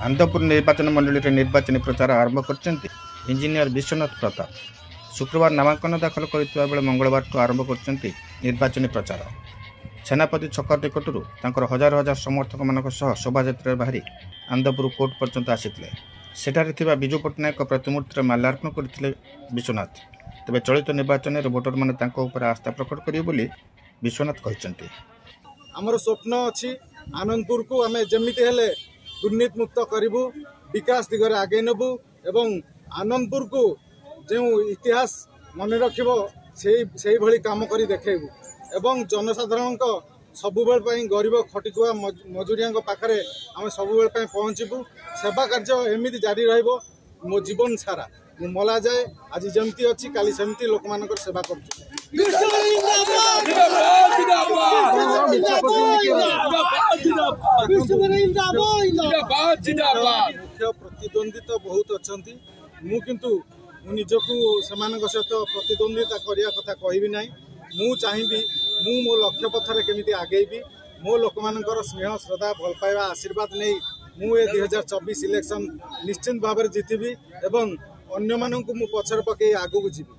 आनंदपुर निर्वाचन मंडली रे निर्वाचन प्रचार आरंभ करछन्ति इंजीनियर विश्वनाथ प्रताप। शुक्रवार नामांकन दाखल करथिबा बेले मंगलवार को आरंभ करछन्ति निर्वाचन प्रचार। सेनापति छक टिकटरू तांकर हजार हजार समर्थक मानक सह शोभायात्रा बाहरी आनंदपुर कोर्ट पर्यंत आसीथिले। सेठारे थिबा बिजू पट्टनायक प्रतिमूर्ति माल्यार्पण करथिले विश्वनाथ। तबे चलित निर्वाचन रे वोटर माने तांको ऊपर आस्था प्रकट करिवे बोली विश्वनाथ कहछन्ति। हमर स्वप्न अछि आनंदपुर को आमे जेमिति हेले दुर्नीति मुक्त करिबु, विकास दिगरे आगे नेबु एवं आनंदपुर को जो इतिहास मन रखिबो सेही भली काम करी देखेबु एवं जनसाधारण सबुबेल गरीब खटिकुआ मजूरिया पाखरे आम सबुबेल पहुँचबू। सेवा कार्य एमती जारी रहिबो मो जीवन सारा। मु मला जाए आज जमती अच्छी काली सेमती लोक मान सेवा कर मुख्य प्रतिद्वंदी तो बहुत अच्छा मुझु निजकू से सहित प्रतिद्वंदिता करने कथा कहबी ना। मु चाहिए मु मो लक्ष्य पथर केमी आगेबी मो लोक मानकर स्नेह श्रद्धा भल पाइबा आशीर्वाद नहीं मु 2024 इलेक्शन निश्चित भाव में जीतबी एवं अन्य मानू मु पछर पकई आगू जीवी।